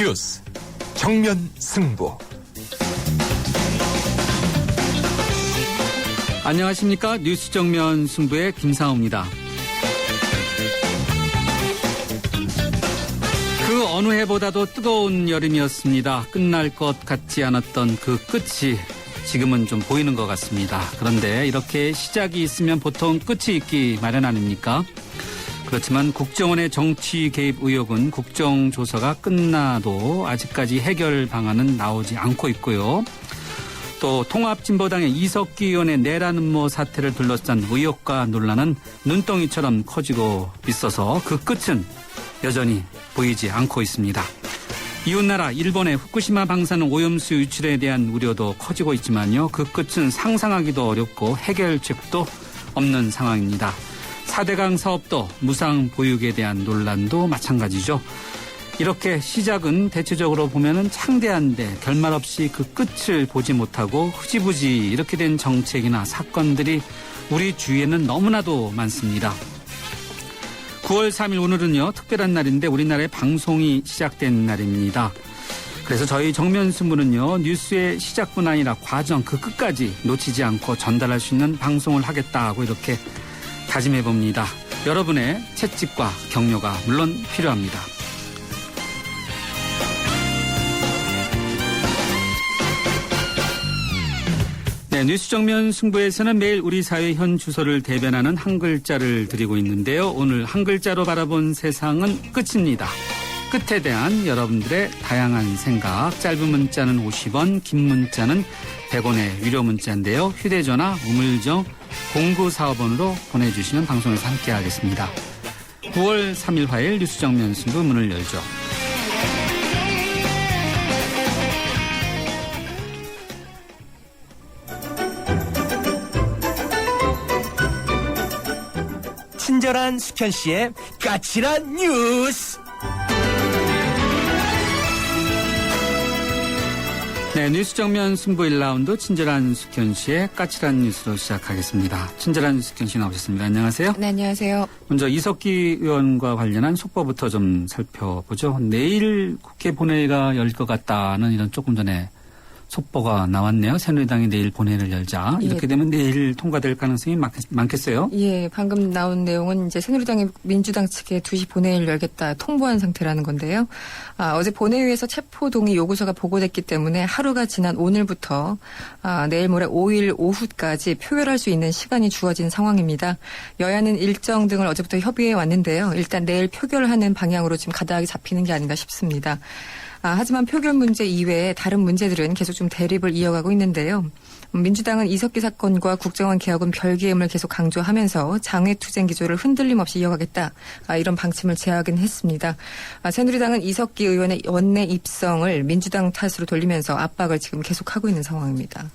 뉴스 정면 승부. 안녕하십니까. 뉴스 정면 승부의 김상우입니다. 그 어느 해보다도 뜨거운 여름이었습니다. 끝날 것 같지 않았던 그 끝이 지금은 좀 보이는 것 같습니다. 그런데 이렇게 시작이 있으면 보통 끝이 있기 마련 아닙니까? 그렇지만 국정원의 정치 개입 의혹은 국정조사가 끝나도 아직까지 해결 방안은 나오지 않고 있고요. 또 통합진보당의 이석기 의원의 내란 음모 사태를 둘러싼 의혹과 논란은 눈덩이처럼 커지고 있어서 그 끝은 여전히 보이지 않고 있습니다. 이웃나라 일본의 후쿠시마 방사능 오염수 유출에 대한 우려도 커지고 있지만요. 그 끝은 상상하기도 어렵고 해결책도 없는 상황입니다. 4대강 사업도 무상 보육에 대한 논란도 마찬가지죠. 이렇게 시작은 대체적으로 보면은 창대한데 결말 없이 그 끝을 보지 못하고 흐지부지 이렇게 된 정책이나 사건들이 우리 주위에는 너무나도 많습니다. 9월 3일 오늘은요, 특별한 날인데 우리나라의 방송이 시작된 날입니다. 그래서 저희 정면승부는요, 뉴스의 시작뿐 아니라 과정 그 끝까지 놓치지 않고 전달할 수 있는 방송을 하겠다고 이렇게 다짐해봅니다. 여러분의 채찍과 격려가 물론 필요합니다. 네, 뉴스 정면 승부에서는 매일 우리 사회 현 주소를 대변하는 한 글자를 드리고 있는데요. 오늘 한 글자로 바라본 세상은 끝입니다. 끝에 대한 여러분들의 다양한 생각, 짧은 문자는 50원, 긴 문자는 100원의 유료 문자인데요. 휴대전화 우물정 0945번으로 보내주시면 방송에서 함께하겠습니다. 9월 3일 화요일 뉴스 정면 승부 문을 열죠. 친절한 숙현 씨의 까칠한 뉴스. 네, 뉴스 정면 승부 1라운드 친절한 숙현 씨의 까칠한 뉴스로 시작하겠습니다. 친절한 숙현 씨 나오셨습니다. 안녕하세요. 네, 안녕하세요. 먼저 이석기 의원과 관련한 속보부터 좀 살펴보죠. 내일 국회 본회의가 열 것 같다는 이런 조금 전에 속보가 나왔네요. 새누리당이 내일 본회의를 열자. 이렇게 되면 내일 통과될 가능성이 많겠어요? 예, 방금 나온 내용은 이제 새누리당이 민주당 측에 2시 본회의를 열겠다 통보한 상태라는 건데요. 어제 본회의에서 체포동의 요구서가 보고됐기 때문에 하루가 지난 오늘부터 내일 모레 5일 오후까지 표결할 수 있는 시간이 주어진 상황입니다. 여야는 일정 등을 어제부터 협의해 왔는데요. 일단 내일 표결하는 방향으로 지금 가닥이 잡히는 게 아닌가 싶습니다. 하지만 표결 문제 이외에 다른 문제들은 계속 좀 대립을 이어가고 있는데요. 민주당은 이석기 사건과 국정원 개혁은 별개임을 계속 강조하면서 장외투쟁 기조를 흔들림 없이 이어가겠다. 이런 방침을 제하긴 했습니다. 새누리당은 이석기 의원의 원내 입성을 민주당 탓으로 돌리면서 압박을 지금 계속하고 있는 상황입니다.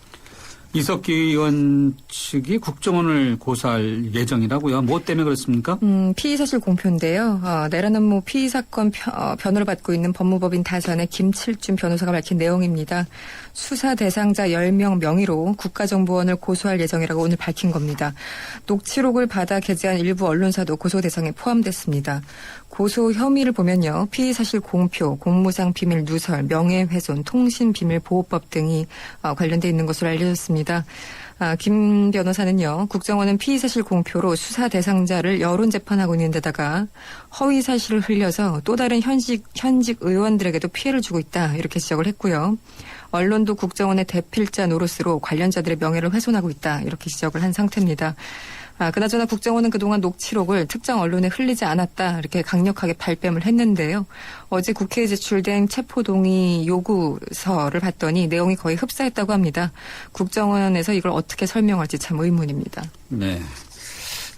이석기 의원 측이 국정원을 고소할 예정이라고요. 뭐 때문에 그렇습니까? 피의사실 공표인데요. 내란 음모 피의 사건 변호를 받고 있는 법무법인 다산의 김칠준 변호사가 밝힌 내용입니다. 수사 대상자 10명 명의로 국가정보원을 고소할 예정이라고 오늘 밝힌 겁니다. 녹취록을 받아 게재한 일부 언론사도 고소 대상에 포함됐습니다. 고소 혐의를 보면요. 피의사실 공표, 공무상 비밀 누설, 명예훼손, 통신비밀보호법 등이 관련돼 있는 것으로 알려졌습니다. 김 변호사는요. 국정원은 피의사실 공표로 수사 대상자를 여론재판하고 있는 데다가 허위 사실을 흘려서 또 다른 현직 의원들에게도 피해를 주고 있다. 이렇게 지적을 했고요. 언론도 국정원의 대필자 노릇으로 관련자들의 명예를 훼손하고 있다. 이렇게 지적을 한 상태입니다. 그나저나 국정원은 그동안 녹취록을 특정 언론에 흘리지 않았다. 이렇게 강력하게 발뺌을 했는데요. 어제 국회에 제출된 체포동의 요구서를 봤더니 내용이 거의 흡사했다고 합니다. 국정원에서 이걸 어떻게 설명할지 참 의문입니다. 네.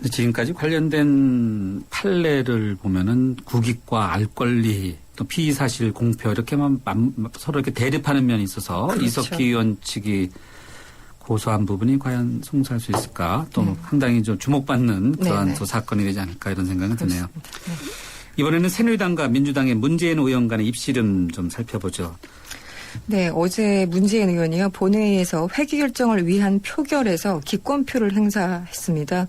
지금까지 관련된 판례를 보면은 국익과 알 권리 또 피의사실 공표 이렇게만 서로 이렇게 대립하는 면이 있어서 그렇죠. 이석기 의원 측이 고소한 부분이 과연 성사할 수 있을까? 또 상당히 좀 주목받는 그러한 또 사건이 되지 않을까 이런 생각이 드네요. 이번에는 새누리당과 민주당의 문재인 의원 간의 입씨름 좀 살펴보죠. 네, 어제 문재인 의원이요 본회의에서 회기 결정을 위한 표결에서 기권표를 행사했습니다.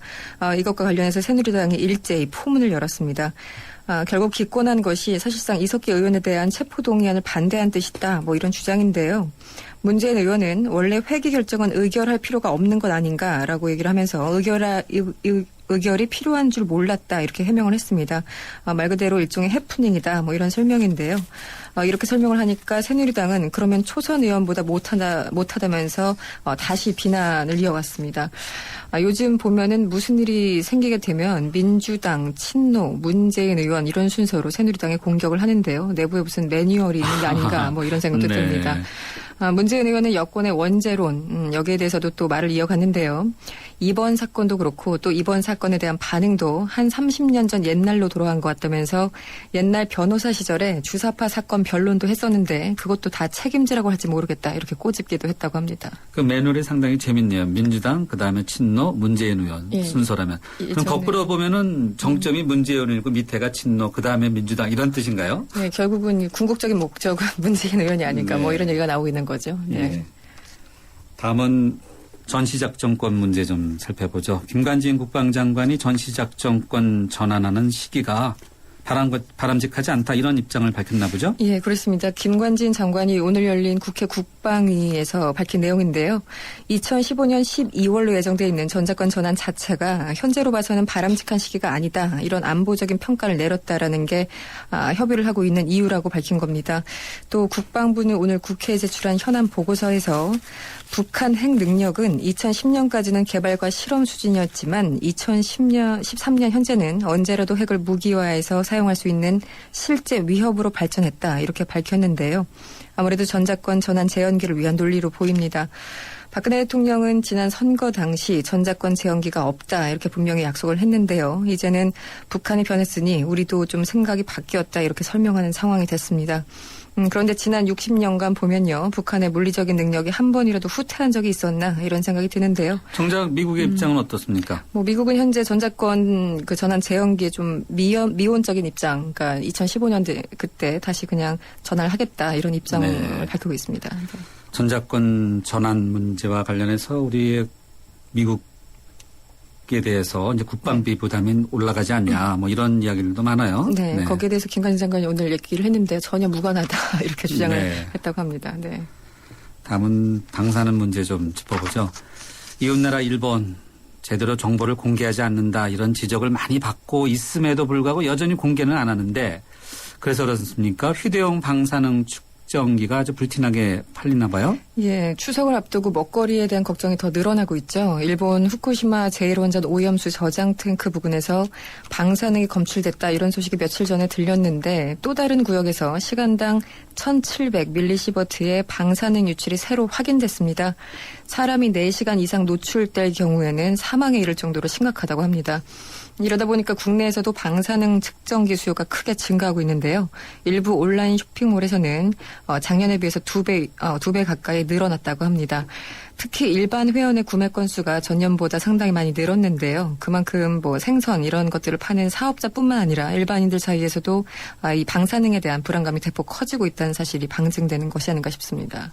이것과 관련해서 새누리당이 일제히 포문을 열었습니다. 결국 기권한 것이 사실상 이석기 의원에 대한 체포동의안을 반대한 뜻이다. 뭐 이런 주장인데요. 문재인 의원은 원래 회기 결정은 의결할 필요가 없는 것 아닌가라고 얘기를 하면서 의결이 필요한 줄 몰랐다 이렇게 해명을 했습니다. 말 그대로 일종의 해프닝이다 뭐 이런 설명인데요. 이렇게 설명을 하니까 새누리당은 그러면 초선 의원보다 못하다면서 다시 비난을 이어갔습니다. 요즘 보면은 무슨 일이 생기게 되면 민주당, 친노, 문재인 의원 이런 순서로 새누리당에 공격을 하는데요. 내부에 무슨 매뉴얼이 있는 게 아닌가 뭐 이런 생각도 듭니다. 문재인 의원은 여권의 원죄론 여기에 대해서도 또 말을 이어갔는데요. 이번 사건도 그렇고 또 이번 사건에 대한 반응도 한 30년 전 옛날로 돌아간 것 같다면서 옛날 변호사 시절에 주사파 사건 변론도 했었는데 그것도 다 책임지라고 할지 모르겠다 이렇게 꼬집기도 했다고 합니다. 그 매뉴얼이 상당히 재밌네요. 민주당 그다음에 친노 문재인 의원 순서라면. 그럼 거꾸로 보면은 정점이 문재인 의원이고 밑에가 친노 그다음에 민주당 이런 뜻인가요? 네, 결국은 궁극적인 목적은 문재인 의원이 아닐까 네. 뭐 이런 얘기가 나오고 있는 거죠. 네. 네. 다음은 전시작전권 문제 좀 살펴보죠. 김관진 국방장관이 전시작전권 전환하는 시기가 바람직하지 않다 이런 입장을 밝혔나 보죠? 예, 그렇습니다. 김관진 장관이 오늘 열린 국회 국방위에서 밝힌 내용인데요. 2015년 12월로 예정돼 있는 전작권 전환 자체가 현재로 봐서는 바람직한 시기가 아니다. 이런 안보적인 평가를 내렸다라는 게 협의를 하고 있는 이유라고 밝힌 겁니다. 또 국방부는 오늘 국회에 제출한 현안 보고서에서 북한 핵 능력은 2010년까지는 개발과 실험 수준이었지만 2013년 현재는 언제라도 핵을 무기화해서 사용할 수 있는 실제 위협으로 발전했다. 이렇게 밝혔는데요. 아무래도 전작권 전환 재연기를 위한 논리로 보입니다. 박근혜 대통령은 지난 선거 당시 전작권 재연기가 없다. 이렇게 분명히 약속을 했는데요. 이제는 북한이 변했으니 우리도 좀 생각이 바뀌었다. 이렇게 설명하는 상황이 됐습니다. 그런데 지난 60년간 보면요. 북한의 물리적인 능력이 한 번이라도 후퇴한 적이 있었나 이런 생각이 드는데요. 정작 미국의 입장은 어떻습니까? 미국은 현재 전작권 그 전환 재연기에 좀 미온적인 입장, 그러니까 2015년대 그때 다시 그냥 전환을 하겠다 이런 입장을 밝히고 있습니다. 전작권 전환 문제와 관련해서 우리의 미국에 대해서 이제 국방비 부담이 올라가지 않냐 뭐 이런 이야기들도 많아요. 네, 거기에 대해서 김관진 장관이 오늘 얘기를 했는데 전혀 무관하다 이렇게 주장을 했다고 합니다. 네. 다음은 방사능 문제 좀 짚어보죠. 이웃나라 일본 제대로 정보를 공개하지 않는다 이런 지적을 많이 받고 있음에도 불구하고 여전히 공개는 안 하는데 그래서 그렇습니까? 휴대용 방사능 측정기가 아주 불티나게 팔리나 봐요? 예, 추석을 앞두고 먹거리에 대한 걱정이 더 늘어나고 있죠. 일본 후쿠시마 제1원전 오염수 저장 탱크 부근에서 방사능이 검출됐다 이런 소식이 며칠 전에 들렸는데 또 다른 구역에서 시간당 1700mS의 방사능 유출이 새로 확인됐습니다. 사람이 4시간 이상 노출될 경우에는 사망에 이를 정도로 심각하다고 합니다. 이러다 보니까 국내에서도 방사능 측정기 수요가 크게 증가하고 있는데요. 일부 온라인 쇼핑몰에서는 작년에 비해서 2배 가까이 늘어났다고 합니다. 특히 일반 회원의 구매 건수가 전년보다 상당히 많이 늘었는데요. 그만큼 생선 이런 것들을 파는 사업자뿐만 아니라 일반인들 사이에서도 이 방사능에 대한 불안감이 대폭 커지고 있다는 사실이 방증되는 것이 아닌가 싶습니다.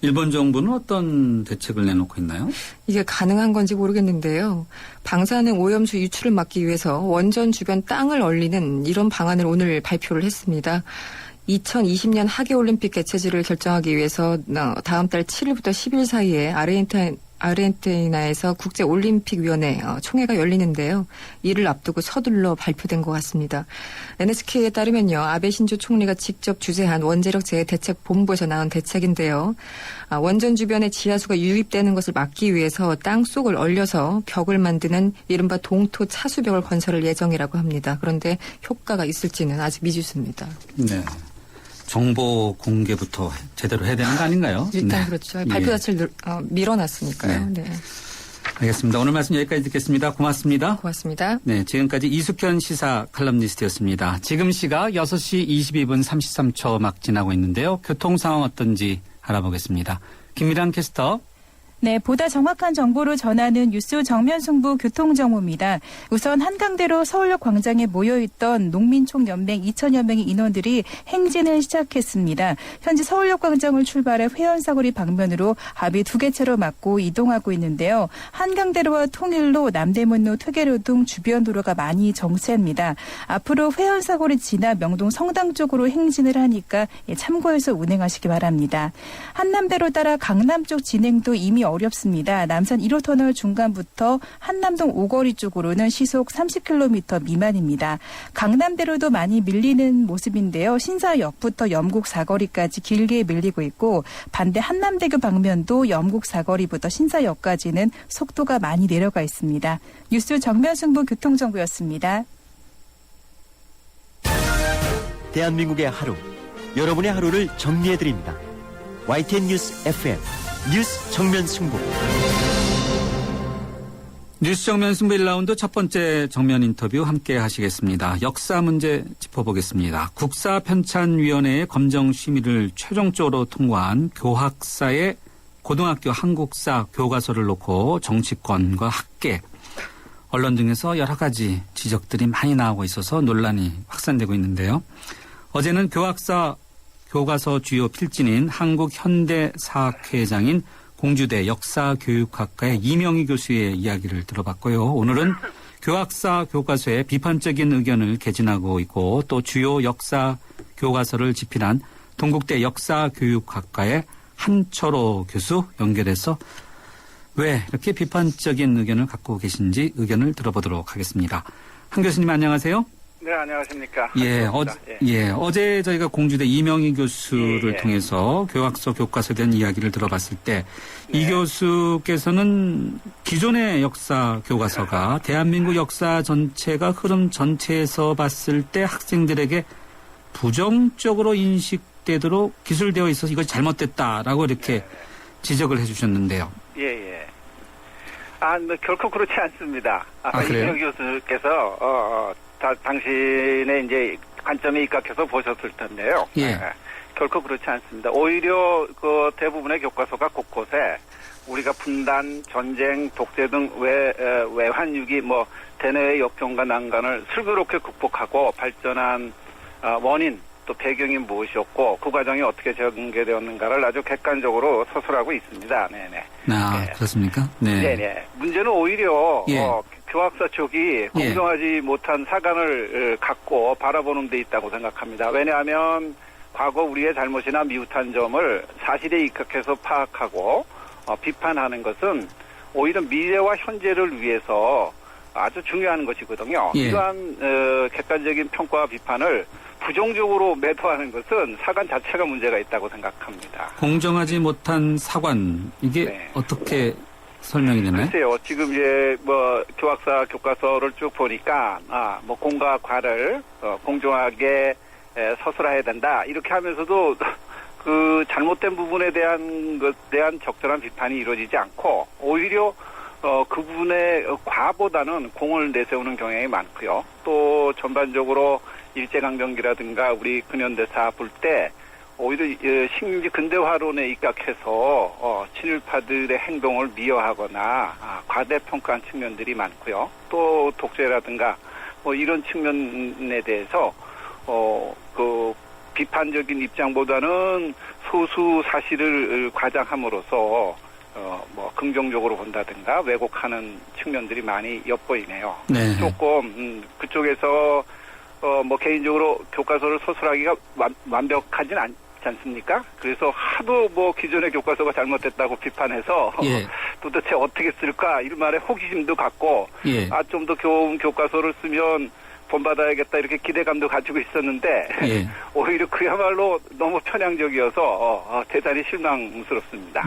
일본 정부는 어떤 대책을 내놓고 있나요? 이게 가능한 건지 모르겠는데요. 방사능 오염수 유출을 막기 위해서 원전 주변 땅을 얼리는 이런 방안을 오늘 발표를 했습니다. 2020년 하계올림픽 개최지를 결정하기 위해서 다음 달 7일부터 10일 사이에 아르헨티나에서 국제올림픽위원회 총회가 열리는데요. 이를 앞두고 서둘러 발표된 것 같습니다. NHK에 따르면요. 아베 신조 총리가 직접 주재한 원자력 재해 대책 본부에서 나온 대책인데요. 원전 주변에 지하수가 유입되는 것을 막기 위해서 땅속을 얼려서 벽을 만드는 이른바 동토 차수벽을 건설할 예정이라고 합니다. 그런데 효과가 있을지는 아직 미지수입니다. 네. 정보 공개부터 제대로 해야 되는 거 아닌가요? 일단 네. 그렇죠. 발표 자체를 밀어놨으니까요. 네. 알겠습니다. 오늘 말씀 여기까지 듣겠습니다. 고맙습니다. 고맙습니다. 네, 지금까지 이숙현 시사 칼럼니스트였습니다. 지금 시각 6시 22분 33초 막 지나고 있는데요. 교통 상황 어떤지 알아보겠습니다. 김미란 캐스터. 네, 보다 정확한 정보를 전하는 뉴스 정면 승부 교통정보입니다. 우선 한강대로 서울역 광장에 모여있던 농민총연맹 2천여 명의 인원들이 행진을 시작했습니다. 현재 서울역 광장을 출발해 회원사거리 방면으로 합의 2개 차로 막고 이동하고 있는데요. 한강대로와 통일로, 남대문로, 퇴계로 등 주변 도로가 많이 정체입니다. 앞으로 회원사거리 지나 명동 성당 쪽으로 행진을 하니까 참고해서 운행하시기 바랍니다. 한남대로 따라 강남 쪽 진행도 이미 어렵습니다. 남산 1호 터널 중간부터 한남동 오거리 쪽으로는 시속 30km 미만입니다. 강남대로도 많이 밀리는 모습인데요. 신사역부터 염곡 사거리까지 길게 밀리고 있고 반대 한남대교 방면도 염곡 사거리부터 신사역까지는 속도가 많이 내려가 있습니다. 뉴스 정면승부 교통정보였습니다. 대한민국의 하루, 여러분의 하루를 정리해드립니다. YTN 뉴스 FM 뉴스 정면 승부. 뉴스 정면 승부 1라운드 첫 번째 정면 인터뷰 함께 하시겠습니다. 역사 문제 짚어보겠습니다. 국사편찬위원회의 검정 심의를 최종적으로 통과한 교학사의 고등학교 한국사 교과서를 놓고 정치권과 학계, 언론 등에서 여러 가지 지적들이 많이 나오고 있어서 논란이 확산되고 있는데요. 어제는 교학사 교과서 주요 필진인 한국현대사학회장인 공주대 역사교육학과의 이명희 교수의 이야기를 들어봤고요. 오늘은 교학사 교과서에 비판적인 의견을 개진하고 있고 또 주요 역사 교과서를 집필한 동국대 역사교육학과의 한철호 교수 연결해서 왜 이렇게 비판적인 의견을 갖고 계신지 의견을 들어보도록 하겠습니다. 한 교수님 안녕하세요. 네, 안녕하십니까. 어제 저희가 공주대 이명희 교수를 통해서 교학서 교과서에 대한 이야기를 들어봤을 때 이 교수께서는 기존의 역사 교과서가 대한민국 역사 전체가 흐름 전체에서 봤을 때 학생들에게 부정적으로 인식되도록 기술되어 있어서 이것이 잘못됐다라고 이렇게 지적을 해 주셨는데요. 결코 그렇지 않습니다. 그래요? 이명 교수께서, 당신의 이제 관점에 입각해서 보셨을 텐데요. 결코 그렇지 않습니다. 오히려 그 대부분의 교과서가 곳곳에 우리가 분단, 전쟁, 독재 등 외환위기, 대내외 역경과 난관을 슬기롭게 극복하고 발전한 원인 또 배경이 무엇이었고 그 과정이 어떻게 전개되었는가를 아주 객관적으로 서술하고 있습니다. 그렇습니까? 네네. 문제는 오히려 교학사 쪽이 공정하지 못한 사관을 갖고 바라보는 데 있다고 생각합니다. 왜냐하면 과거 우리의 잘못이나 미흡한 점을 사실에 입각해서 파악하고 비판하는 것은 오히려 미래와 현재를 위해서 아주 중요한 것이거든요. 이러한 객관적인 평가와 비판을 부정적으로 매도하는 것은 사관 자체가 문제가 있다고 생각합니다. 공정하지 못한 사관, 이게 어떻게 설명이 되나요? 글쎄요. 지금 교학사 교과서를 쭉 보니까, 공과 과를, 공정하게 서술해야 된다. 이렇게 하면서도 그 잘못된 부분에 대한 적절한 비판이 이루어지지 않고, 오히려 그 부분의 과보다는 공을 내세우는 경향이 많고요. 또 전반적으로 일제강점기라든가 우리 근현대사 볼 때 오히려 식민지 근대화론에 입각해서 친일파들의 행동을 미화하거나 과대평가한 측면들이 많고요. 또 독재라든가 이런 측면에 대해서 그 비판적인 입장보다는 소수 사실을 과장함으로써 긍정적으로 본다든가 왜곡하는 측면들이 많이 엿보이네요. 조금 그쪽에서 개인적으로 교과서를 서술하기가 완벽하진 않지 않습니까? 그래서 하도 기존의 교과서가 잘못됐다고 비판해서 도대체 어떻게 쓸까 이런 말에 호기심도 갖고 좀 더 좋은 교과서를 쓰면 본받아야겠다 이렇게 기대감도 가지고 있었는데 오히려 그야말로 너무 편향적이어서 대단히 실망스럽습니다.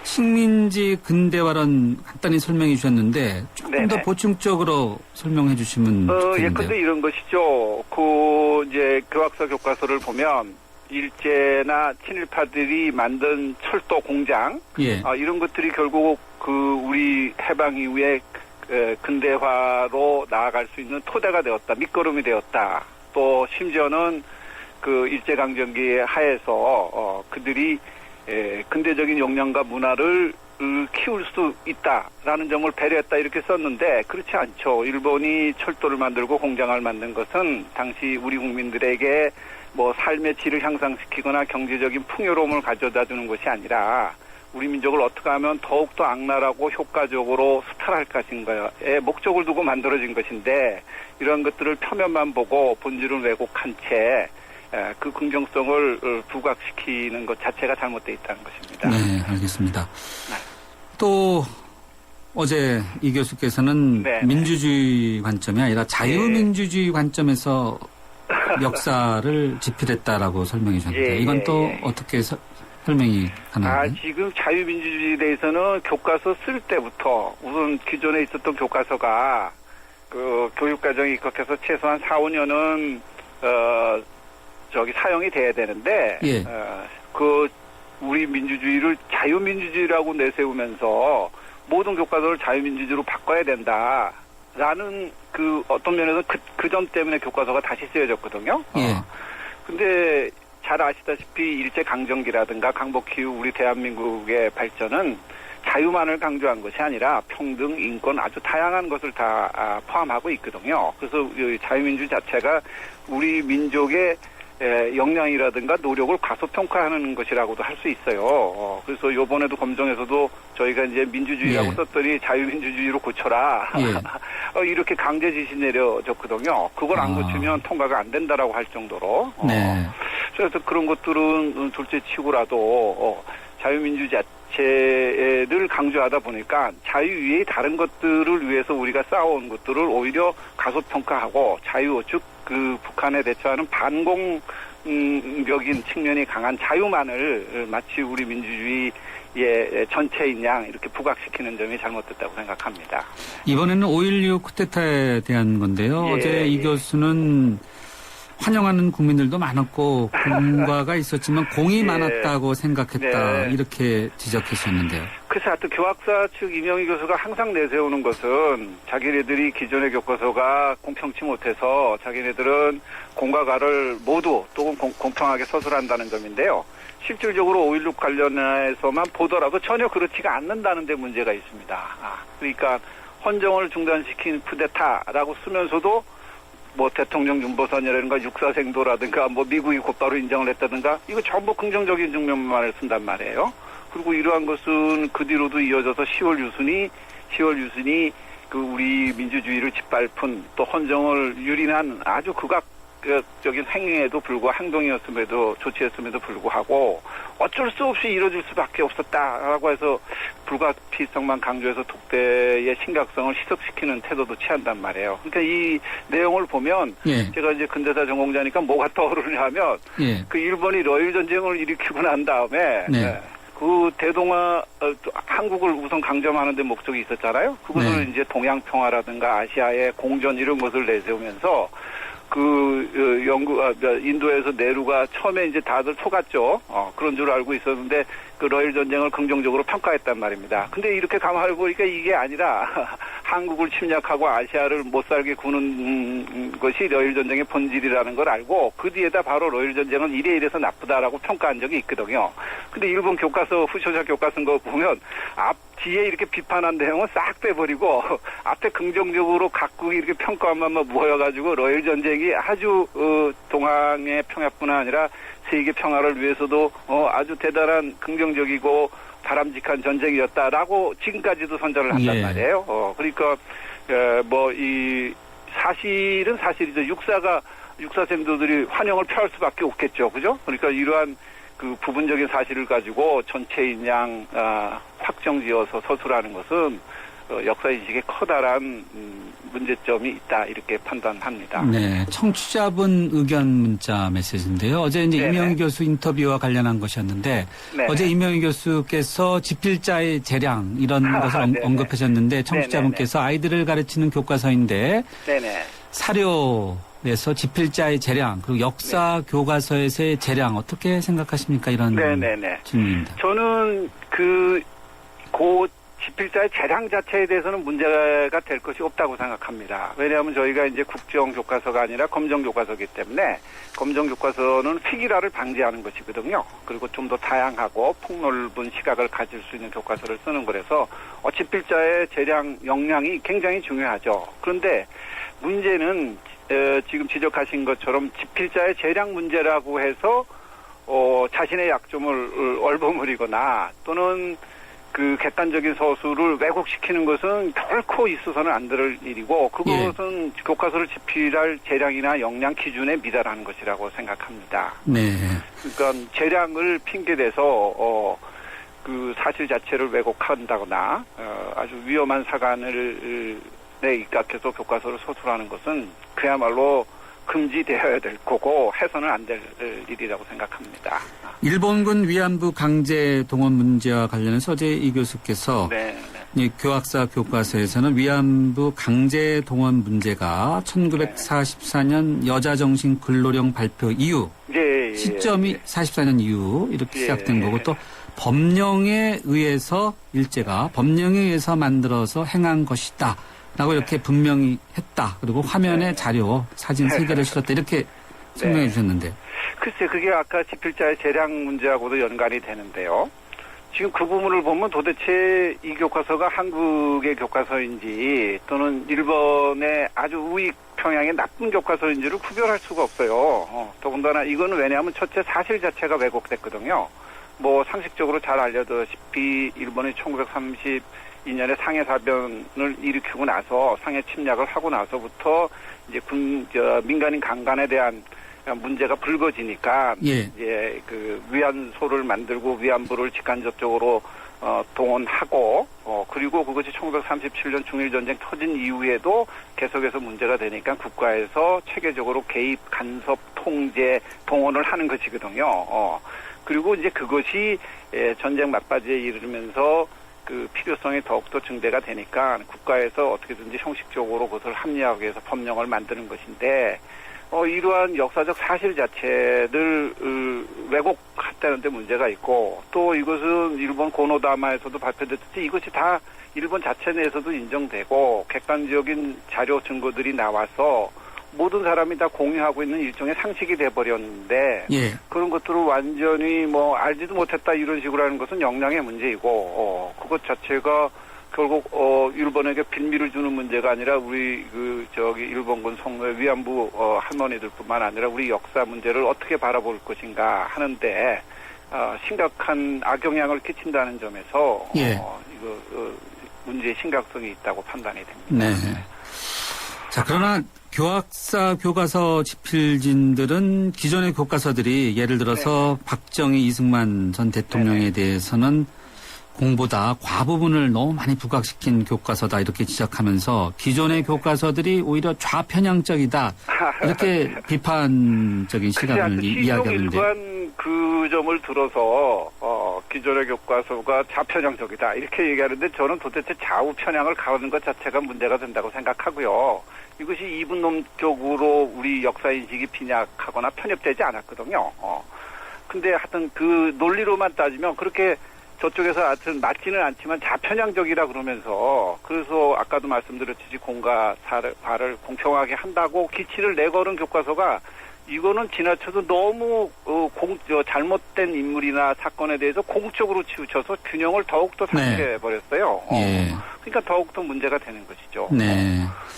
식민지 근대화론 간단히 설명해 주셨는데 조금 더 보충적으로 설명해 주시면 좋겠는데요. 예컨대 이런 것이죠. 이제 교학서 교과서를 보면 일제나 친일파들이 만든 철도 공장 이런 것들이 결국 우리 해방 이후에 근대화로 나아갈 수 있는 토대가 되었다, 밑거름이 되었다. 또 심지어는 그 일제강점기 하에서 그들이 근대적인 역량과 문화를 키울 수 있다라는 점을 배려했다 이렇게 썼는데 그렇지 않죠. 일본이 철도를 만들고 공장을 만든 것은 당시 우리 국민들에게 뭐 삶의 질을 향상시키거나 경제적인 풍요로움을 가져다 주는 것이 아니라 우리 민족을 어떻게 하면 더욱더 악랄하고 효과적으로 수탈할 것인가에 목적을 두고 만들어진 것인데 이런 것들을 표면만 보고 본질은 왜곡한 채 그 긍정성을 부각시키는 것 자체가 잘못되어 있다는 것입니다. 네, 알겠습니다. 네. 또 어제 이 교수께서는 네. 민주주의 관점이 아니라 자유민주주의 관점에서 역사를 집필했다라고 설명해 주셨는데 이건 또 어떻게 설명이 가능한가요? 지금 자유민주주의에 대해서는 교과서 쓸 때부터 우선 기존에 있었던 교과서가 그 교육과정이 입각해서 최소한 4, 5년은 사용이 돼야 되는데 그 우리 민주주의를 자유민주주의라고 내세우면서 모든 교과서를 자유민주주의로 바꿔야 된다라는 그 어떤 면에서 그 점 때문에 교과서가 다시 쓰여졌거든요. 근데 잘 아시다시피 일제강점기라든가 강복기 후 우리 대한민국의 발전은 자유만을 강조한 것이 아니라 평등, 인권 아주 다양한 것을 다 포함하고 있거든요. 그래서 자유민주주의 자체가 우리 민족의 역량이라든가 노력을 과소평가하는 것이라고도 할 수 있어요. 그래서 이번에도 검정에서도 저희가 이제 민주주의라고 썼더니 자유민주주의로 고쳐라. 이렇게 강제 지시 내려졌거든요. 그걸 안 고치면 통과가 안 된다라고 할 정도로. 그래서 그런 것들은 둘째치고라도 자유민주주의 자체를 강조하다 보니까 자유 외의 다른 것들을 위해서 우리가 싸워온 것들을 오히려 과소평가하고 자유, 즉 그 북한에 대처하는 반공적인 측면이 강한 자유만을 마치 우리 민주주의의 전체인 양 이렇게 부각시키는 점이 잘못됐다고 생각합니다. 이번에는 5.16 쿠데타에 대한 건데요. 어제 이 교수는 환영하는 국민들도 많았고 공과가 있었지만 공이 많았다고 생각했다 이렇게 지적했었는데요. 그래서 하여튼 교학사 측 이명희 교수가 항상 내세우는 것은 자기네들이 기존의 교과서가 공평치 못해서 자기네들은 공과 가를 모두 또는 공평하게 서술한다는 점인데요. 실질적으로 5.16 관련해서만 보더라도 전혀 그렇지가 않는다는 데 문제가 있습니다. 그러니까 헌정을 중단시킨 쿠데타라고 쓰면서도 뭐 대통령 윤보선이라든가 육사생도라든가 뭐 미국이 곧바로 인정을 했다든가 이거 전부 긍정적인 측면만을 쓴단 말이에요. 그리고 이러한 것은 그 뒤로도 이어져서 10월 유순이 그 우리 민주주의를 짓밟은 또 헌정을 유린한 아주 극악적인 행위에도 불구하고 행동이었음에도 조치했음에도 불구하고 어쩔 수 없이 이뤄질 수밖에 없었다라고 해서 불가피성만 강조해서 독대의 심각성을 희석시키는 태도도 취한단 말이에요. 그러니까 이 내용을 보면 제가 이제 근대사 전공자니까 뭐가 떠오르냐면 그 일본이 러일 전쟁을 일으키고 난 다음에 그 대동아 한국을 우선 강점하는 데 목적이 있었잖아요. 그것을 이제 동양 평화라든가 아시아의 공전 이런 것을 내세우면서 인도에서 네루가 처음에 이제 다들 속았죠. 그런 줄 알고 있었는데 그 러일 전쟁을 긍정적으로 평가했단 말입니다. 근데 이렇게 가만히 보니까 이게 아니라 한국을 침략하고 아시아를 못 살게 구는 것이 러일 전쟁의 본질이라는 걸 알고 그 뒤에다 바로 러일 전쟁은 이래서 나쁘다라고 평가한 적이 있거든요. 근데 일본 교과서 후쇼자 교과서 거 보면 뒤에 이렇게 비판한 내용은 싹 빼버리고 앞에 긍정적으로 각국이 이렇게 평가만 모여가지고 러일 전쟁이 아주 동양의 평화뿐 아니라 세계 평화를 위해서도 아주 대단한 긍정적이고 바람직한 전쟁이었다라고 지금까지도 선전을 한단 말이에요. 그러니까 이 사실이죠. 육사생도들이 환영을 표할 수밖에 없겠죠. 그죠? 그러니까 이러한 그 부분적인 사실을 가지고 전체인 양 확정지어서 서술하는 것은 역사인식에 커다란 문제점이 있다 이렇게 판단합니다. 네, 청취자분 의견 문자 메시지인데요. 어제 이제 이명희 교수 인터뷰와 관련한 것이었는데 어제 이명희 교수께서 지필자의 재량 이런 것을 언급하셨는데 청취자분께서 아이들을 가르치는 교과서인데 사료에서 지필자의 재량 그리고 역사 교과서에서의 재량 어떻게 생각하십니까? 이런 질문입니다. 저는 고 집필자의 재량 자체에 대해서는 문제가 될 것이 없다고 생각합니다. 왜냐하면 저희가 이제 국정 교과서가 아니라 검정 교과서이기 때문에 검정 교과서는 획일화를 방지하는 것이거든요. 그리고 좀 더 다양하고 폭넓은 시각을 가질 수 있는 교과서를 쓰는 거라서 집필자의 재량 역량이 굉장히 중요하죠. 그런데 문제는 지금 지적하신 것처럼 집필자의 재량 문제라고 해서 자신의 약점을 얼버무리거나 또는 그 객관적인 서술을 왜곡시키는 것은 결코 있어서는 안 될 일이고 그것은 교과서를 집필할 재량이나 역량 기준에 미달하는 것이라고 생각합니다. 네. 그러니까 재량을 핑계대서 그 사실 자체를 왜곡한다거나 아주 위험한 사관을 입각해서 교과서를 서술하는 것은 그야말로 금지되어야 될 거고 해서는 안 될 일이라고 생각합니다. 일본군 위안부 강제 동원 문제와 관련해서 어제 이 교수께서 이 교학사 교과서에서는 위안부 강제 동원 문제가 1944년 여자정신 근로령 발표 이후 시점이 44년 이후 이렇게 시작된 거고 또 법령에 의해서 일제가 법령에 의해서 만들어서 행한 것이다. 라고 이렇게 분명히 했다. 그리고 화면에 자료, 사진 3개를 실었다. 이렇게 설명해 주셨는데. 글쎄, 그게 아까 집필자의 재량 문제하고도 연관이 되는데요. 지금 그 부분을 보면 도대체 이 교과서가 한국의 교과서인지 또는 일본의 아주 우익 평양의 나쁜 교과서인지를 구별할 수가 없어요. 더군다나 이거는 왜냐하면 첫째 사실 자체가 왜곡됐거든요. 뭐 상식적으로 잘 알려졌다시피 일본이 1932년에 상해사변을 일으키고 나서 상해 침략을 하고 나서부터 이제 민간인 강간에 대한 문제가 불거지니까 이제 그 위안소를 만들고 위안부를 직간접적으로 동원하고 그리고 그것이 1937년 중일전쟁 터진 이후에도 계속해서 문제가 되니까 국가에서 체계적으로 개입, 간섭, 통제, 동원을 하는 것이거든요. 그리고 이제 그것이 전쟁 막바지에 이르면서 그 필요성이 더욱더 증대가 되니까 국가에서 어떻게든지 형식적으로 그것을 합리화하기 위해서 법령을 만드는 것인데 이러한 역사적 사실 자체를 왜곡했다는 데 문제가 있고 또 이것은 일본 고노다마에서도 발표됐듯이 이것이 다 일본 자체 내에서도 인정되고 객관적인 자료 증거들이 나와서 모든 사람이 다 공유하고 있는 일종의 상식이 돼버렸는데 그런 것들을 완전히 뭐 알지도 못했다 이런 식으로 하는 것은 역량의 문제이고 그것 자체가 결국 일본에게 빌미를 주는 문제가 아니라 우리 일본군 성노예 위안부 할머니들뿐만 아니라 우리 역사 문제를 어떻게 바라볼 것인가 하는데 심각한 악영향을 끼친다는 점에서 이거 문제의 심각성이 있다고 판단이 됩니다. 네. 자, 그러나 교학사 교과서 집필진들은 기존의 교과서들이 예를 들어서 박정희, 이승만 전 대통령에 대해서는 공보다 과부분을 너무 많이 부각시킨 교과서다 이렇게 지적하면서 기존의 교과서들이 오히려 좌편향적이다 이렇게 비판적인 시각을 이야기하는데 일반 그 점을 들어서 기존의 교과서가 좌편향적이다 이렇게 얘기하는데 저는 도대체 좌우 편향을 가르는 것 자체가 문제가 된다고 생각하고요. 이것이 이분놈적으로 우리 역사 인식이 빈약하거나 편협되지 않았거든요. 근데 하여튼 그 논리로만 따지면 그렇게 저쪽에서 하여튼 맞지는 않지만 좌편향적이라 그러면서 그래서 아까도 말씀드렸듯이 공과 사를 공평하게 한다고 기치를 내걸은 교과서가 이거는 지나쳐도 너무 잘못된 인물이나 사건에 대해서 공적으로 치우쳐서 균형을 더욱더 상실해 버렸어요. 그러니까 더욱더 문제가 되는 것이죠.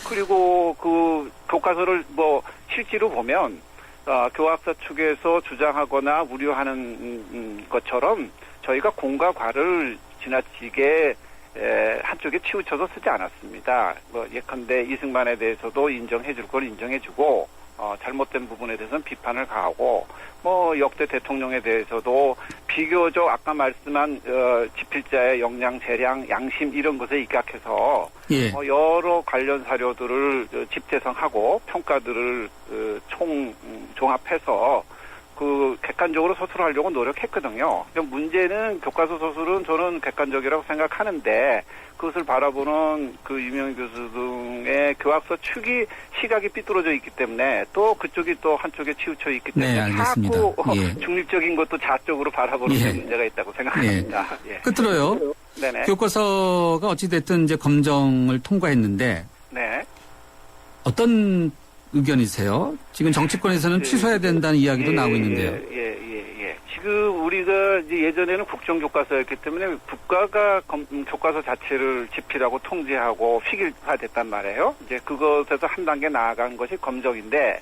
그리고 그 교과서를 뭐 실제로 보면 교학사 측에서 주장하거나 우려하는 것처럼 저희가 공과 과를 지나치게 한쪽에 치우쳐서 쓰지 않았습니다. 뭐 예컨대 이승만에 대해서도 인정해 줄 걸 인정해주고 잘못된 부분에 대해서는 비판을 가하고 뭐 역대 대통령에 대해서도 비교적 아까 말씀한 집필자의 역량, 재량, 양심 이런 것에 입각해서 여러 관련 사료들을 집대성하고 평가들을 종합해서 그 객관적으로 서술하려고 노력했거든요. 문제는 교과서 서술은 저는 객관적이라고 생각하는데 그것을 바라보는 그 유명 교수 등의 교학서 측이 시각이 삐뚤어져 있기 때문에 또 그쪽이 또 한쪽에 치우쳐 있기 때문에 자꾸 중립적인 것도 좌쪽으로 바라보는 데 문제가 있다고 생각합니다. 끝으로요. 네네. 교과서가 어찌됐든 이제 검정을 통과했는데 네. 어떤 의견이세요? 지금 정치권에서는 취소해야 된다는 이야기도 나오고 있는데요. 예. 지금 우리가 이제 예전에는 국정교과서였기 때문에 국가가 교과서 자체를 집필하고 통제하고 획일화됐단 말이에요. 이제 그것에서 한 단계 나아간 것이 검정인데,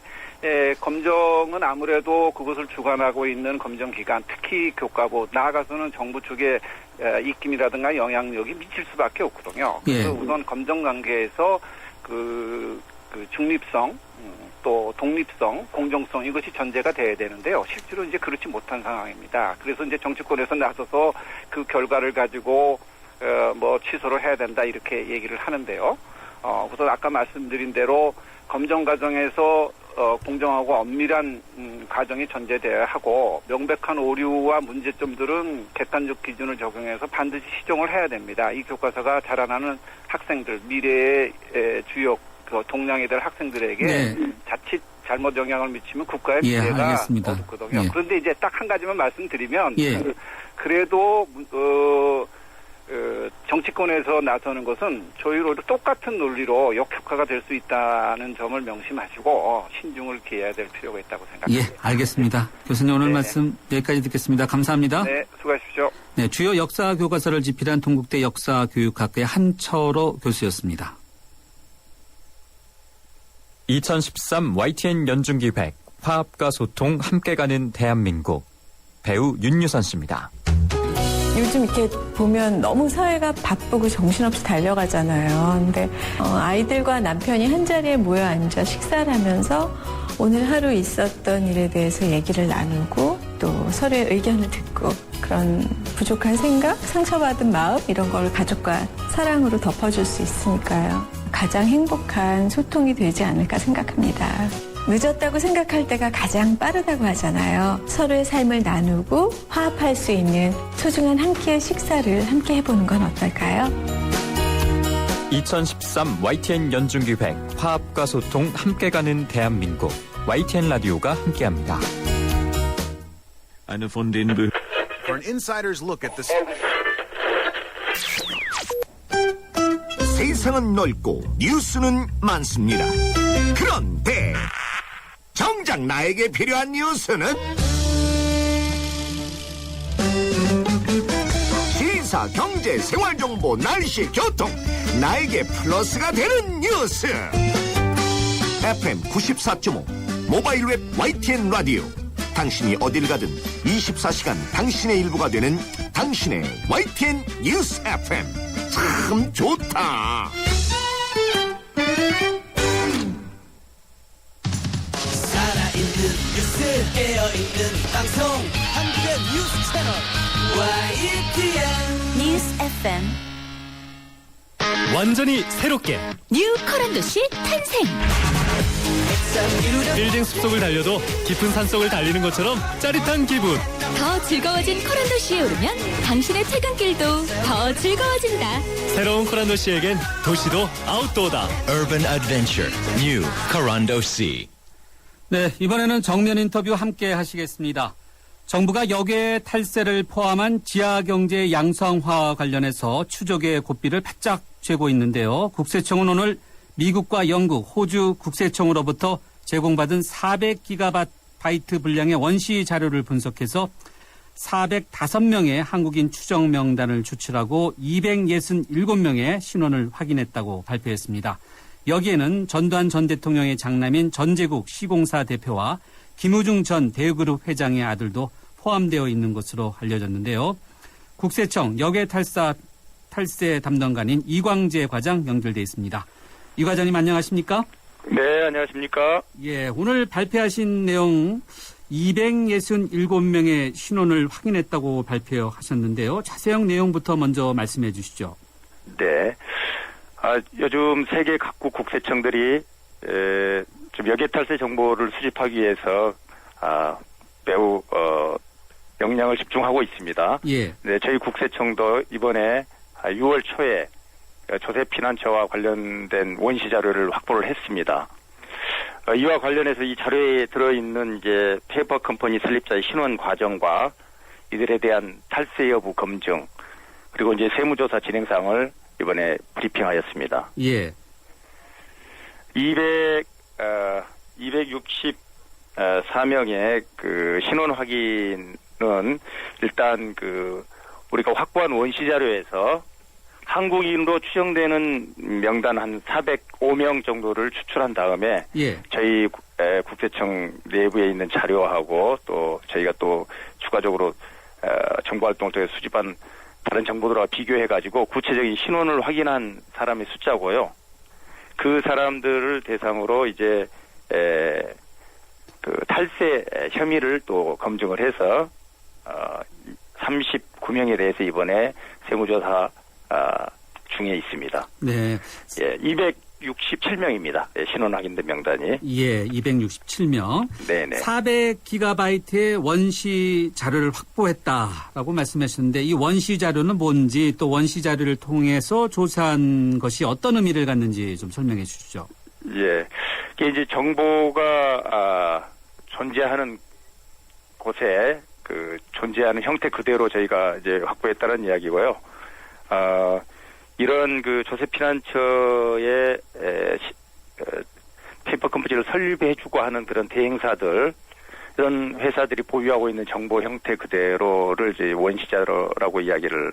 검정은 아무래도 그것을 주관하고 있는 검정기관, 특히 교과부, 나아가서는 정부 쪽에 입김이라든가 영향력이 미칠 수밖에 없거든요. 그래서 우선 검정 단계에서 그 중립성, 또 독립성, 공정성 이것이 전제가 돼야 되는데요. 실제로 이제 그렇지 못한 상황입니다. 그래서 이제 정치권에서 나서서 그 결과를 가지고 뭐 취소를 해야 된다 이렇게 얘기를 하는데요. 우선 아까 말씀드린 대로 검정 과정에서 공정하고 엄밀한 과정이 전제되어야 하고 명백한 오류와 문제점들은 객관적 기준을 적용해서 반드시 시정을 해야 됩니다. 이 교과서가 자라나는 학생들, 미래의 주요 동량이 될 학생들에게 자칫 잘못 영향을 미치면 국가의 피해가 어둡거든요. 그런데 이제 딱 한 가지만 말씀드리면 그래도 정치권에서 나서는 것은 저희로 똑같은 논리로 역효과가 될 수 있다는 점을 명심하시고 신중을 기해야 될 필요가 있다고 생각합니다. 예, 알겠습니다. 교수님 오늘 말씀 여기까지 듣겠습니다. 감사합니다. 네, 수고하십시오. 네, 주요 역사 교과서를 집필한 동국대 역사교육학과의 한철호 교수였습니다. 2013 YTN 연중기획 화합과 소통 함께 가는 대한민국 배우 윤유선 씨입니다. 요즘 이렇게 보면 너무 사회가 바쁘고 정신없이 달려가잖아요. 근데 아이들과 남편이 한자리에 모여 앉아 식사를 하면서 오늘 하루 있었던 일에 대해서 얘기를 나누고 또 서로의 의견을 듣고 그런 부족한 생각, 상처받은 마음 이런 걸 가족과 사랑으로 덮어줄 수 있으니까요. 가장 행복한 소통이 되지 않을까 생각합니다. 늦었다고 생각할 때가 가장 빠르다고 하잖아요. 서로의 삶을 나누고 화합할 수 있는 소중한 한 끼의 식사를 함께 해보는 건 어떨까요? 2013 YTN 연중기획 화합과 소통 함께 가는 대한민국 YTN 라디오가 함께합니다. Eine von den For an insider's look at the 세상은 넓고 뉴스는 많습니다. 그런데 정작 나에게 필요한 뉴스는 시사, 경제, 생활정보, 날씨, 교통 나에게 플러스가 되는 뉴스 FM 94.5 모바일 웹 YTN 라디오 당신이 어딜 가든 24시간 당신의 일부가 되는 당신의 YTN 뉴스 FM 참 좋다. 살아있는 뉴스 깨어있는 방송 한국의 뉴스 채널 YTN 뉴스 FM 완전히 새롭게 뉴 커런도시 탄생. 빌딩 숲속을 달려도 깊은 산속을 달리는 것처럼 짜릿한 기분. 더 즐거워진 커런도시에 오르면 당신의 퇴근길도 더 즐거워진다. 새로운 커런도시에겐 도시도 아웃도어다. Urban Adventure New Corando Sea. 네, 이번에는 정면 인터뷰 함께 하시겠습니다. 정부가 역외 탈세를 포함한 지하경제 양성화 관련해서 추적의 고삐를 바짝 쥐고 있는데요. 국세청은 오늘 미국과 영국, 호주 국세청으로부터 제공받은 400기가바이트 분량의 원시 자료를 분석해서 405명의 한국인 추적 명단을 추출하고 267명의 신원을 확인했다고 발표했습니다. 여기에는 전두환 전 대통령의 장남인 전제국 시공사 대표와 김우중 전 대우그룹 회장의 아들도 포함되어 있는 것으로 알려졌는데요. 국세청 역외 탈세 담당관인 이광재 과장 연결돼 있습니다. 이 과장님 안녕하십니까? 네, 안녕하십니까? 예, 오늘 발표하신 내용 267명의 신원을 확인했다고 발표하셨는데요. 자세한 내용부터 먼저 말씀해 주시죠. 네. 요즘 세계 각국 국세청들이 좀 역외 탈세 정보를 수집하기 위해서 매우 역량을 집중하고 있습니다. 예. 네, 저희 국세청도 이번에 6월 초에 조세 피난처와 관련된 원시 자료를 확보를 했습니다. 이와 관련해서 이 자료에 들어있는 이제 페이퍼 컴퍼니 설립자의 신원 과정과 이들에 대한 탈세 여부 검증, 그리고 이제 세무조사 진행상을 이번에 브리핑하였습니다. 예. 264명의 그 신원 확인은 일단 그 우리가 확보한 원시 자료에서 한국인으로 추정되는 명단 한 405명 정도를 추출한 다음에 예. 저희 국세청 내부에 있는 자료하고 또 저희가 또 추가적으로 정보활동을 통해 수집한 다른 정보들과 비교해가지고 구체적인 신원을 확인한 사람의 숫자고요. 그 사람들을 대상으로 이제 그 탈세 혐의를 또 검증을 해서 39명에 대해서 이번에 세무조사 중에 있습니다. 네. 예, 267명입니다. 예, 신원 확인된 명단이. 예, 267명. 네네. 400기가바이트의 원시 자료를 확보했다라고 말씀하셨는데 이 원시 자료는 뭔지 또 원시 자료를 통해서 조사한 것이 어떤 의미를 갖는지 좀 설명해 주시죠. 예, 이게 이제 정보가 존재하는 곳에 그 존재하는 형태 그대로 저희가 이제 확보했다는 이야기고요. 이런 그 조세피난처의 페이퍼 컴퍼니를 설립해주고 하는 그런 대행사들, 이런 회사들이 보유하고 있는 정보 형태 그대로를 이제 원시자료라고 이야기를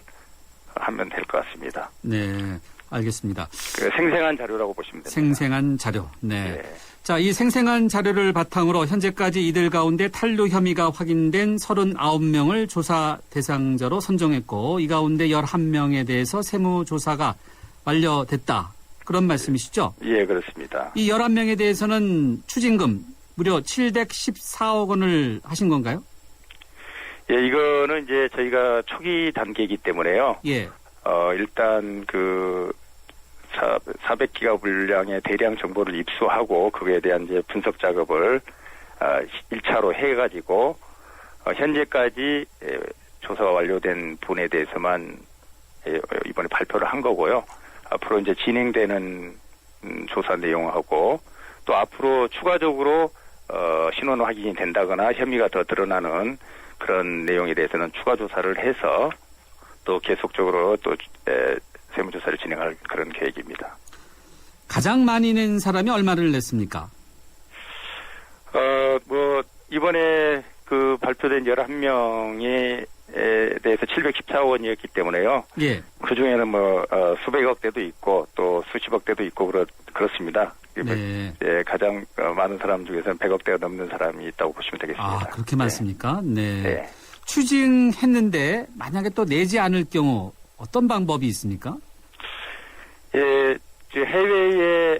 하면 될 것 같습니다. 네, 알겠습니다. 그 생생한 자료라고 보시면 됩니다. 생생한 자료. 네. 네. 자, 이 생생한 자료를 바탕으로 현재까지 이들 가운데 탄료 혐의가 확인된 39명을 조사 대상자로 선정했고 이 가운데 11명에 대해서 세무조사가 완료됐다. 그런 말씀이시죠? 예, 그렇습니다. 이 11명에 대해서는 추징금 무려 714억 원을 하신 건가요? 예, 이거는 이제 저희가 초기 단계이기 때문에요. 예. 일단 그 400기가 분량의 대량 정보를 입수하고 그거에 대한 이제 분석 작업을 1차로 해가지고 현재까지 조사가 완료된 분에 대해서만 이번에 발표를 한 거고요. 앞으로 이제 진행되는 조사 내용하고 또 앞으로 추가적으로 신원 확인이 된다거나 혐의가 더 드러나는 그런 내용에 대해서는 추가 조사를 해서 또 계속적으로 또 세무조사를 진행할 그런 계획입니다. 가장 많이 낸 사람이 얼마를 냈습니까? 이번에 그 발표된 11명에 대해서 714억 원이었기 때문에요. 예. 그 중에는 수백억 대도 있고 또 수십억 대도 있고 그렇습니다. 네. 예, 가장 많은 사람 중에서는 100억 대가 넘는 사람이 있다고 보시면 되겠습니다. 아, 그렇게 많습니까? 네. 네. 추징했는데 만약에 또 내지 않을 경우 어떤 방법이 있습니까? 예, 해외에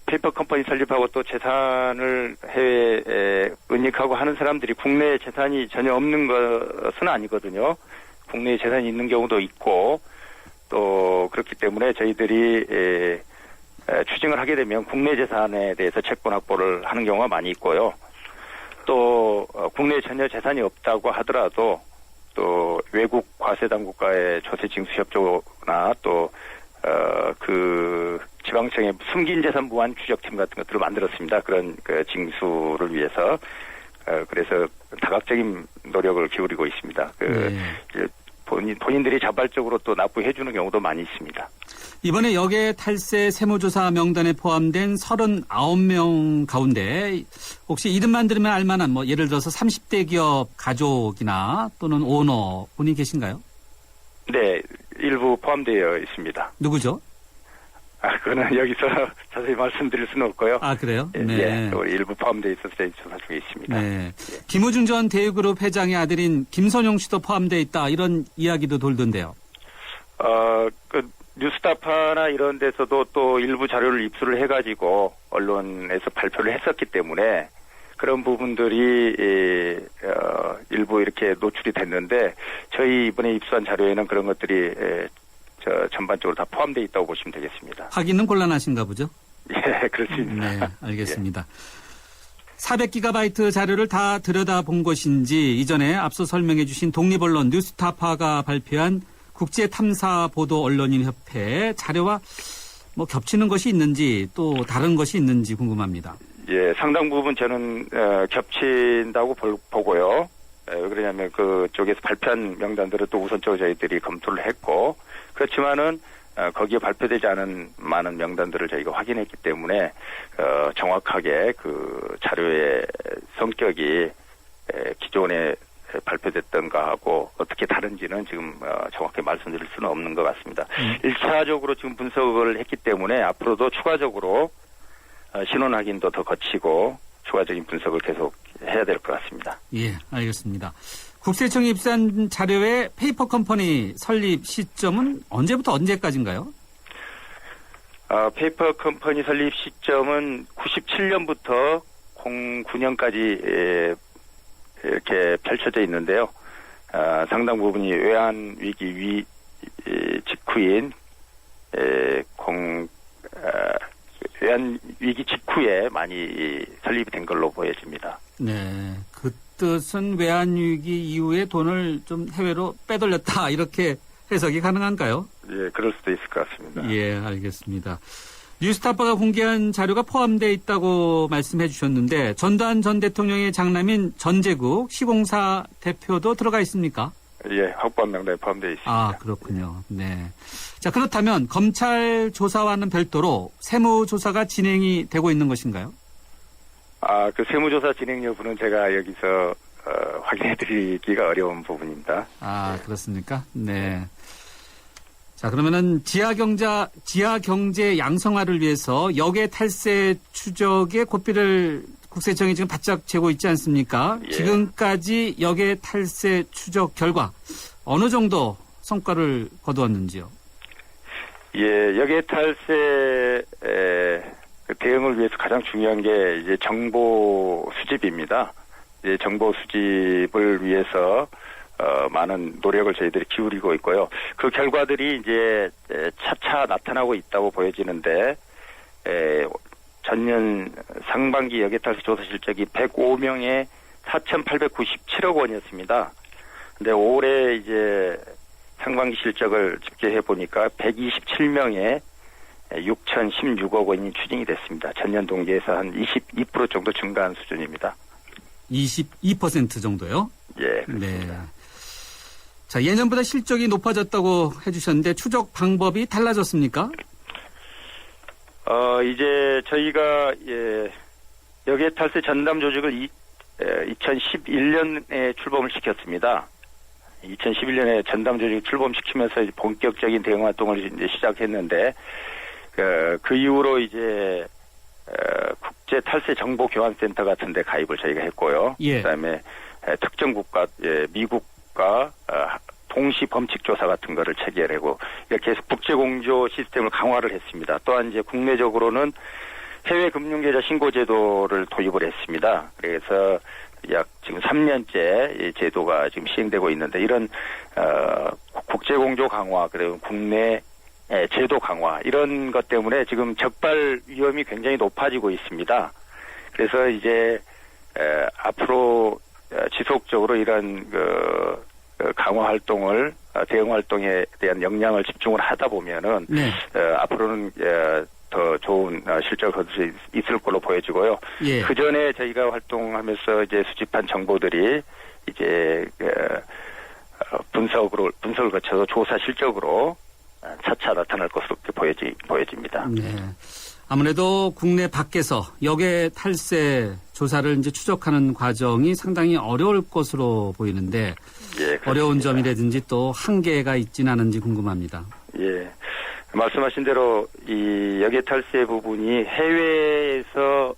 페이퍼 컴퍼니 설립하고 또 재산을 해외에 은닉하고 하는 사람들이 국내에 재산이 전혀 없는 것은 아니거든요. 국내에 재산이 있는 경우도 있고 또 그렇기 때문에 저희들이 추징을 하게 되면 국내 재산에 대해서 채권 확보를 하는 경우가 많이 있고요. 또 국내에 전혀 재산이 없다고 하더라도 또 외국 과세당국과의 조세징수협조나 또 그 지방청의 숨긴 재산 무한 추적팀 같은 것들을 만들었습니다. 그런 그 징수를 위해서 그래서 다각적인 노력을 기울이고 있습니다. 본인들이 자발적으로 또 납부해주는 경우도 많이 있습니다. 이번에 역외 탈세 세무조사 명단에 포함된 39명 가운데 혹시 이름만 들으면 알만한 예를 들어서 30대 기업 가족이나 또는 오너 분이 계신가요? 네, 일부 포함되어 있습니다. 누구죠? 그거는 여기서 자세히 말씀드릴 수는 없고요. 아, 그래요? 네. 예, 우리 일부 포함되어 있어서 저희 조사 중에 있습니다. 네. 김우중 전 대유그룹 회장의 아들인 김선용 씨도 포함되어 있다 이런 이야기도 돌던데요. 뉴스타파나 이런 데서도 또 일부 자료를 입수를 해가지고 언론에서 발표를 했었기 때문에 그런 부분들이 일부 이렇게 노출이 됐는데 저희 이번에 입수한 자료에는 그런 것들이 전반적으로 다 포함되어 있다고 보시면 되겠습니다. 확인은 곤란하신가 보죠? 예, 그렇습니다. 네, 알겠습니다. 400기가바이트 자료를 다 들여다본 것인지 이전에 앞서 설명해 주신 독립언론 뉴스타파가 발표한 국제탐사보도언론인협회 자료와 겹치는 것이 있는지 또 다른 것이 있는지 궁금합니다. 예, 상당 부분 저는 겹친다고 보고요. 왜 그러냐면 그쪽에서 발표한 명단들을 또 우선적으로 저희들이 검토를 했고, 그렇지만은 거기에 발표되지 않은 많은 명단들을 저희가 확인했기 때문에 정확하게 그 자료의 성격이 기존에 발표됐던 거하고 어떻게 다른지는 지금 정확히 말씀드릴 수는 없는 것 같습니다. 1차적으로 지금 분석을 했기 때문에 앞으로도 추가적으로 신원 확인도 더 거치고 추가적인 분석을 계속 해야 될 것 같습니다. 예, 알겠습니다. 국세청이 입수한 자료의 페이퍼 컴퍼니 설립 시점은 언제부터 언제까지인가요? 페이퍼 컴퍼니 설립 시점은 97년부터 09년까지 이렇게 펼쳐져 있는데요. 상당 부분이 외환위기 직후인 외환위기 직후에 많이 설립이 된 걸로 보여집니다. 네, 그 뜻은 외환위기 이후에 돈을 좀 해외로 빼돌렸다 이렇게 해석이 가능한가요? 예, 그럴 수도 있을 것 같습니다. 예, 알겠습니다. 뉴스타파가 공개한 자료가 포함되어 있다고 말씀해 주셨는데 전두환 전 대통령의 장남인 전제국 시공사 대표도 들어가 있습니까? 예, 확보한 명단에 포함되어 있습니다. 아, 그렇군요. 네. 자, 그렇다면 검찰 조사와는 별도로 세무조사가 진행이 되고 있는 것인가요? 그 세무조사 진행 여부는 제가 여기서 확인해드리기가 어려운 부분입니다. 아, 그렇습니까? 네. 자, 그러면은 지하경제 양성화를 위해서 역외 탈세 추적의 고삐를 국세청이 지금 바짝 재고 있지 않습니까? 예. 지금까지 역외 탈세 추적 결과 어느 정도 성과를 거두었는지요? 예, 역외 탈세 대응을 위해서 가장 중요한 게 이제 정보 수집입니다. 이제 정보 수집을 위해서 많은 노력을 저희들이 기울이고 있고요. 그 결과들이 이제 차차 나타나고 있다고 보여지는데, 전년 상반기 역외탈세 조사 실적이 105명에 4,897억 원이었습니다. 근데 올해 이제 상반기 실적을 집계해 보니까 127명에 6,016억 원이 추징이 됐습니다. 전년 동기에서 한 22% 정도 증가한 수준입니다. 22% 정도요? 예, 그렇습니다. 네. 자, 예년보다 실적이 높아졌다고 해주셨는데 추적 방법이 달라졌습니까? 이제 저희가 역외 탈세 전담 조직을 2011년에 출범을 시켰습니다. 2011년에 전담 조직을 출범시키면서 이제 본격적인 대응 활동을 이제 시작했는데 그 이후로 이제 국제 탈세 정보 교환 센터 같은 데 가입을 저희가 했고요. 예. 그다음에 특정 국가 미국과 동시 범칙 조사 같은 거를 체결하고 이렇게 해서 국제 공조 시스템을 강화를 했습니다. 또한 이제 국내적으로는 해외 금융계좌 신고 제도를 도입을 했습니다. 그래서 약 지금 3년째 이 제도가 지금 시행되고 있는데 이런 국제 공조 강화 그리고 국내 제도 강화 이런 것 때문에 지금 적발 위험이 굉장히 높아지고 있습니다. 그래서 이제 앞으로 지속적으로 이런 강화 활동을 대응 활동에 대한 역량을 집중을 하다 보면은 네. 앞으로는 더 좋은 실적을 거둘 수 있을 걸로 보여지고요. 예. 그 전에 저희가 활동하면서 이제 수집한 정보들이 이제 분석을 거쳐서 조사 실적으로 차차 나타날 것으로 보여집니다. 네. 아무래도 국내 밖에서 역외 탈세 조사를 이제 추적하는 과정이 상당히 어려울 것으로 보이는데 예, 어려운 점이라든지 또 한계가 있지는 않은지 궁금합니다. 예. 말씀하신 대로 이 역외 탈세 부분이 해외에서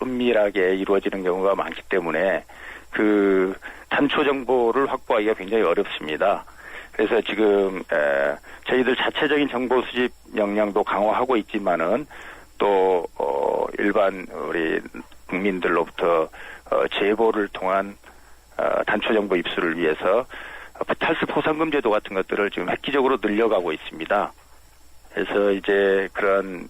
은밀하게 이루어지는 경우가 많기 때문에 그 단초 정보를 확보하기가 굉장히 어렵습니다. 그래서 지금 저희들 자체적인 정보 수집 역량도 강화하고 있지만은 또 일반 우리 국민들로부터 제보를 통한 단초 정보 입수를 위해서 탈세 포상금 제도 같은 것들을 지금 획기적으로 늘려가고 있습니다. 그래서 이제 그런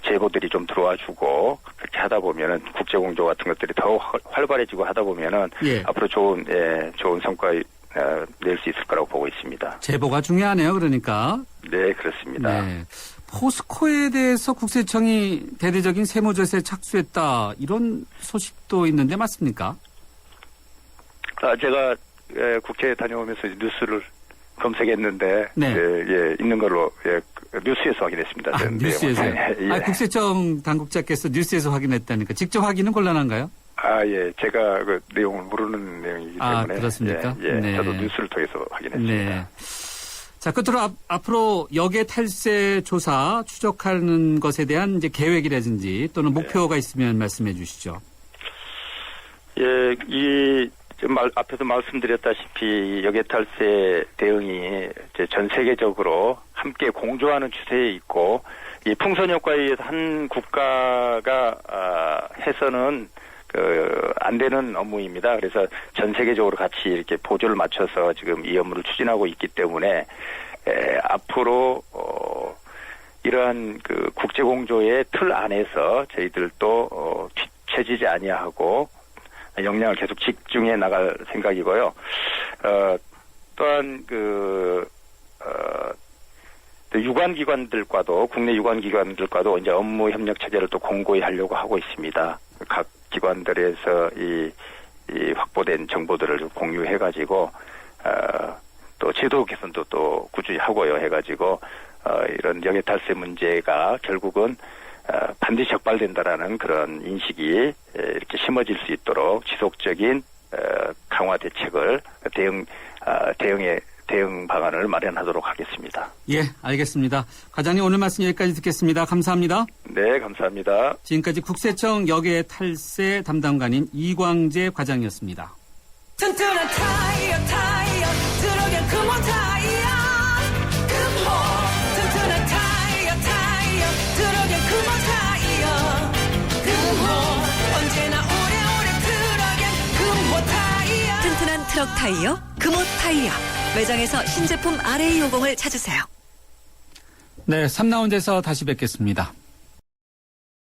제보들이 좀 들어와주고 그렇게 하다 보면은 국제 공조 같은 것들이 더 활발해지고 하다 보면은 예. 앞으로 좋은 성과 낼 수 있을 거라고 보고 있습니다. 제보가 중요하네요. 그러니까. 네, 그렇습니다. 네. 포스코에 대해서 국세청이 대대적인 세무조사에 착수했다 이런 소식도 있는데 맞습니까? 제가 국회에 다녀오면서 뉴스를 검색했는데 네. 있는 걸로 뉴스에서 확인했습니다. 뉴스에서요? 예. 국세청 당국자께서 뉴스에서 확인했다니까 직접 확인은 곤란한가요? 예. 제가 그 내용을 모르는 내용이기 때문에. 그렇습니까? 예. 네. 저도 뉴스를 통해서 확인했습니다. 네. 자, 끝으로 앞으로 역의 탈세 조사 추적하는 것에 대한 이제 계획이라든지 또는 목표가 있으면 말씀해 주시죠. 예, 앞에서 말씀드렸다시피 역외탈세 대응이 이제 전 세계적으로 함께 공조하는 추세에 있고, 이 풍선 효과에 의해서 한 국가가 해서는 안 되는 업무입니다. 그래서 전 세계적으로 같이 이렇게 보조를 맞춰서 지금 이 업무를 추진하고 있기 때문에 앞으로 이러한 그 국제 공조의 틀 안에서 저희들도 뒤처지지 아니하고 역량을 계속 집중해 나갈 생각이고요. 또한 유관기관들과도 국내 유관기관들과도 이제 업무 협력 체제를 또 공고히 하려고 하고 있습니다. 각 기관들에서 이 확보된 정보들을 좀 공유해가지고 또 제도 개선도 또 꾸준히 하고요 해가지고 이런 역외탈세 문제가 결국은 반드시 적발된다라는 그런 인식이 이렇게 심어질 수 있도록 지속적인 강화 대책을 대응 방안을 마련하도록 하겠습니다. 예, 알겠습니다. 과장님 오늘 말씀 여기까지 듣겠습니다. 감사합니다. 네, 감사합니다. 지금까지 국세청 역외탈세 담당관인 이광재 과장이었습니다. 튼튼한 타이어 들어간 금호 타이어 금호 튼튼한 타이어 들어간 금호 타이어 금호 언제나 오래오래 들어간 금호 타이어 튼튼한 트럭 타이어 금호 타이어 매장에서 신제품 RA50을 찾으세요. 네, 3라운드에서 다시 뵙겠습니다.